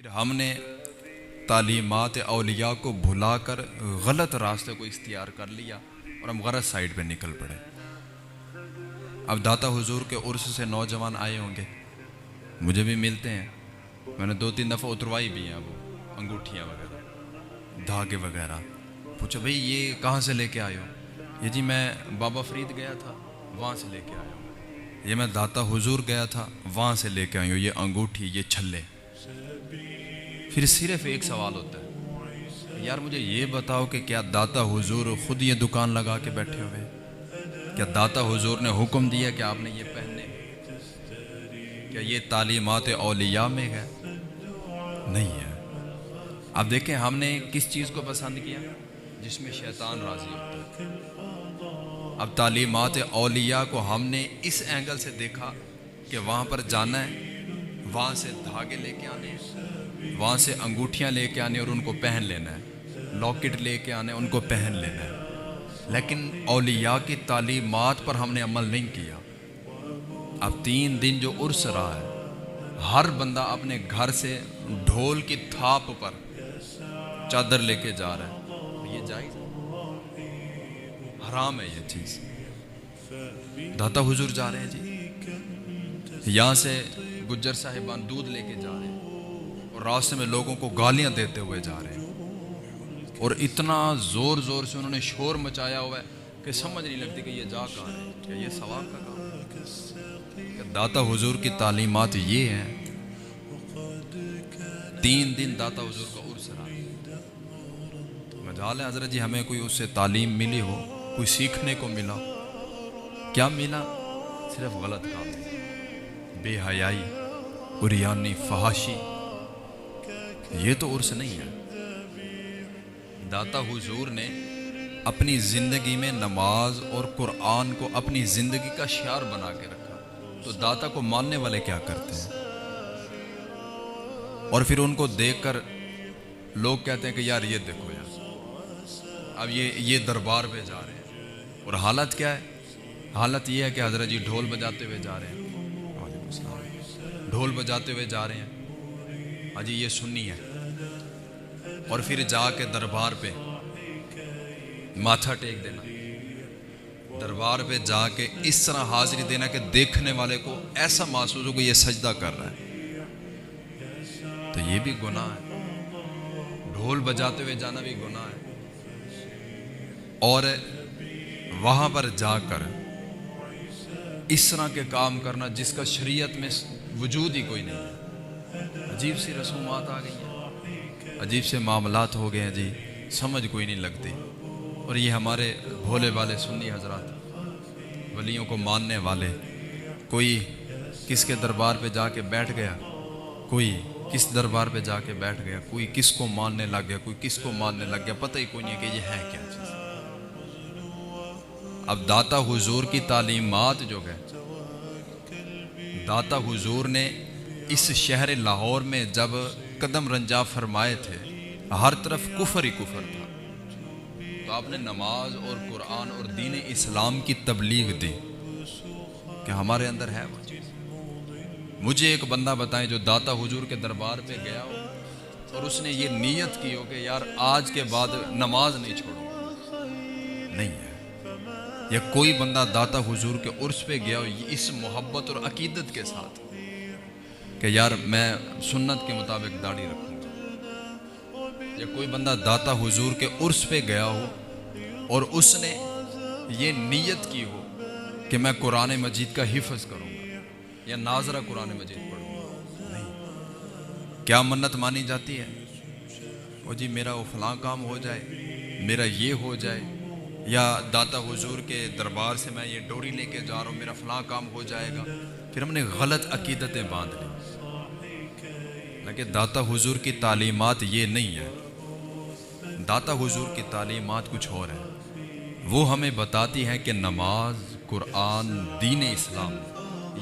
हमने तालीमात औलिया को भुलाकर गलत रास्ते को इख्तियार कर लिया और हम गलत साइड पे निकल पड़े। अब दाता हुजूर के उर्स से नौजवान आए होंगे, मुझे भी मिलते हैं, मैंने 2-3 दफ़ा उतरवाई भी हैं वो अंगूठियाँ वगैरह, धागे वगैरह। पूछा भाई ये कहाँ से लेके आए हो? ये जी मैं बाबा फरीद गया था, वहाँ से लेके आया हूँ। ये मैं दाता हुजूर गया था, वहाँ से लेके आई हूँ ये अंगूठी, ये छल्ले। फिर सिर्फ एक सवाल होता है, यार मुझे ये बताओ कि क्या दाता हुजूर खुद ये दुकान लगा के बैठे हुए हैं? क्या दाता हुजूर ने हुक्म दिया कि आपने ये पहनने? क्या ये तालीमात औलिया में है? नहीं है। अब देखें हमने किस चीज़ को पसंद किया जिसमें शैतान राजी होता है। अब तालीमात औलिया को हमने इस एंगल से देखा कि वहाँ पर जाना है, वहाँ से धागे लेके आने हैं, वहाँ से अंगूठियाँ लेके आने और उनको पहन लेना है, लॉकेट लेके आने उनको पहन लेना है। लेकिन औलिया की तालीमात पर हमने अमल नहीं किया। अब 3 दिन जो उर्स रहा है, हर बंदा अपने घर से ढोल की थाप पर चादर लेके जा रहा है। ये जायज़ है? हराम है ये चीज़। दाता हुजूर जा रहे हैं जी, यहाँ से गुज्जर साहिबान दूध लेके जा रहे हैं और रास्ते में लोगों को गालियाँ देते हुए जा रहे हैं और इतना ज़ोर ज़ोर से उन्होंने शोर मचाया हुआ है कि समझ नहीं लगती कि ये जा कहाँ रहे हैं। क्या ये सवाब का काम है? दाता हुजूर की तालीमात ये है। 3 दिन दाता हुजूर का उर्स रहा। मजाल है हज़रत जी हमें कोई उससे तालीम मिली हो, कोई सीखने को मिला। क्या मिला? सिर्फ गलत काम, बेहयाई, उरियानी, फहाशी। ये तो उर्स नहीं है। दाता हुजूर ने अपनी ज़िंदगी में नमाज और कुरान को अपनी ज़िंदगी का शियार बना के रखा। तो दाता को मानने वाले क्या करते हैं? और फिर उनको देखकर लोग कहते हैं कि यार ये देखो यार, अब ये दरबार पे जा रहे हैं। और हालत क्या है? हालत ये है कि हज़रत जी ढोल बजाते हुए जा रहे हैं, ढोल बजाते हुए जा रहे हैं। हाजी ये सुन्नी है। और फिर जाके दरबार पे माथा टेक देना, दरबार पे जाके इस तरह हाजिरी देना कि देखने वाले को ऐसा महसूस हो कि ये सजदा कर रहा है। तो ये भी गुनाह है। ढोल बजाते हुए जाना भी गुनाह है। और वहाँ पर जाकर इस तरह के काम करना जिसका शरीयत में वजूद ही कोई नहीं है। अजीब सी रसूमात आ गई हैं, अजीब से मामलात हो गए हैं जी, समझ कोई नहीं लगती। और ये हमारे भोले वाले सुन्नी हजरात, वलियों को मानने वाले, कोई किसके दरबार पे जाके बैठ गया, कोई किस दरबार पे जाके बैठ गया, कोई किसको मानने लग गया, कोई किसको मानने लग गया, पता ही कोई नहीं कि ये है क्या चीज़। अब दाता हुजूर की तालीमात जो है, दाता हुजूर ने इस शहर लाहौर में जब कदम रंजा फरमाए थे, हर तरफ कुफर ही कुफर था। तो आपने नमाज और कुरान और दीन इस्लाम की तबलीग दी कि हमारे अंदर है वो चीज़। मुझे एक बंदा बताएं जो दाता हुजूर के दरबार पे गया हो और उसने ये नीयत की हो कि यार आज के बाद नमाज नहीं छोड़ूंगा। नहीं है। या कोई बंदा दाता हुजूर के उर्स पे गया हो इस मोहब्बत और अकीदत के साथ कि यार मैं सुन्नत के मुताबिक दाढ़ी रखूंगा। या कोई बंदा दाता हुजूर के उर्स पे गया हो और उसने ये नीयत की हो कि मैं कुरान मजीद का हिफ्ज़ करूंगा या नाजरा कुरान मजीद पढ़ूंगा। नहीं। क्या मन्नत मानी जाती है? वो जी मेरा वो फलां काम हो जाए, मेरा ये हो जाए, या दाता हुजूर के दरबार से मैं ये डोरी लेके जा रहा हूँ, मेरा फलां काम हो जाएगा। फिर हमने गलत अकीदतें बांध ली। लेकिन दाता हुजूर की तालीमात ये नहीं है। दाता हुजूर की तालीमात कुछ और है। वो हमें बताती है कि नमाज, कुरान, दीन इस्लाम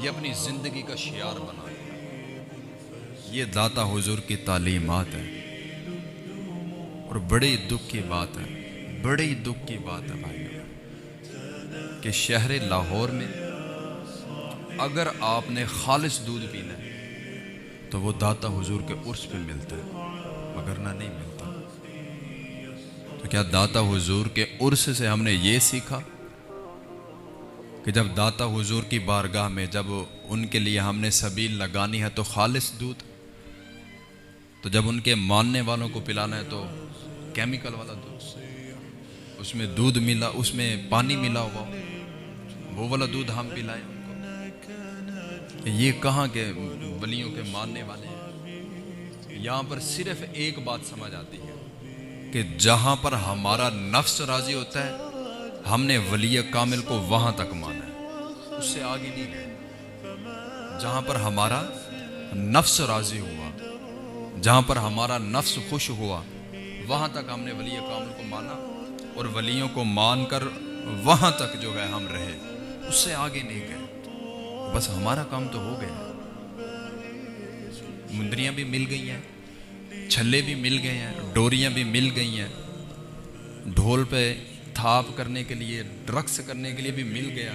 ये अपनी ज़िंदगी का शियार बना है। ये दाता हुजूर की तालीमात है। और बड़े दुख की बात है, बड़े दुख की बात है भाई कि शहर लाहौर में अगर आपने खालिस दूध पीना है तो वो दाता हुजूर के उर्स पे मिलता है, वगरना नहीं मिलता। तो क्या दाता हुजूर के उर्स से हमने ये सीखा कि जब दाता हुजूर की बारगाह में जब उनके लिए हमने सबील लगानी है तो खालिस दूध, तो जब उनके मानने वालों को पिलाना है तो केमिकल वाला दूध, उसमें दूध मिला, उसमें पानी मिला हुआ, वो वाला दूध हम पिलाएं उनको? ये कहाँ के वलियों के मानने वाले हैं? यहाँ पर सिर्फ एक बात समझ आती है कि जहाँ पर हमारा नफ्स राजी होता है हमने वली कामिल को वहां तक माना है, उससे आगे नहीं गए। जहां पर हमारा नफ्स राजी हुआ, जहां पर हमारा नफ्स खुश हुआ, वहां तक हमने वली कामिल को माना और वलियों को मानकर वहां तक जो है हम रहे, उससे आगे नहीं गए। बस हमारा काम तो हो गया। मुंदरियां भी मिल गई हैं, छल्ले भी मिल गए हैं, डोरियां भी मिल गई हैं, ढोल पे थाप करने के लिए, रक्स करने के लिए भी मिल गया।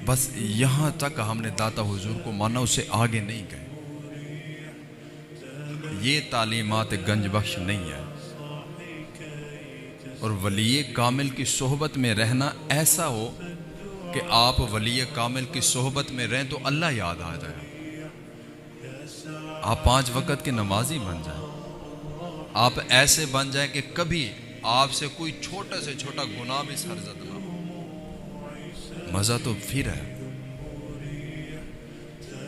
बस यहां तक हमने दाता हुजूर को माना, उससे आगे नहीं गए। ये तालीमात गंज बख्श नहीं है। और वली कामिल की सोहबत में रहना ऐसा हो कि आप वली कामिल की सोहबत में रहें तो अल्लाह याद आ जाए, आप 5 वक़्त के नमाजी बन जाए, आप ऐसे बन जाए कि कभी आपसे कोई छोटा से छोटा गुनाह भी सरजद ना हो। मजा तो फिर है।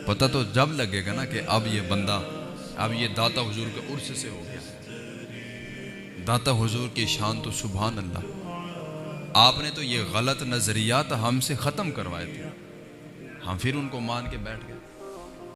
पता तो जब लगेगा ना कि अब ये बंदा, अब ये दाता हुजूर के उर्स से हो गया। दाता हुजूर की शान तो सुभान अल्लाह। आपने तो ये गलत नजरियात हमसे खत्म करवाए थे, हम फिर उनको मान के बैठ गए।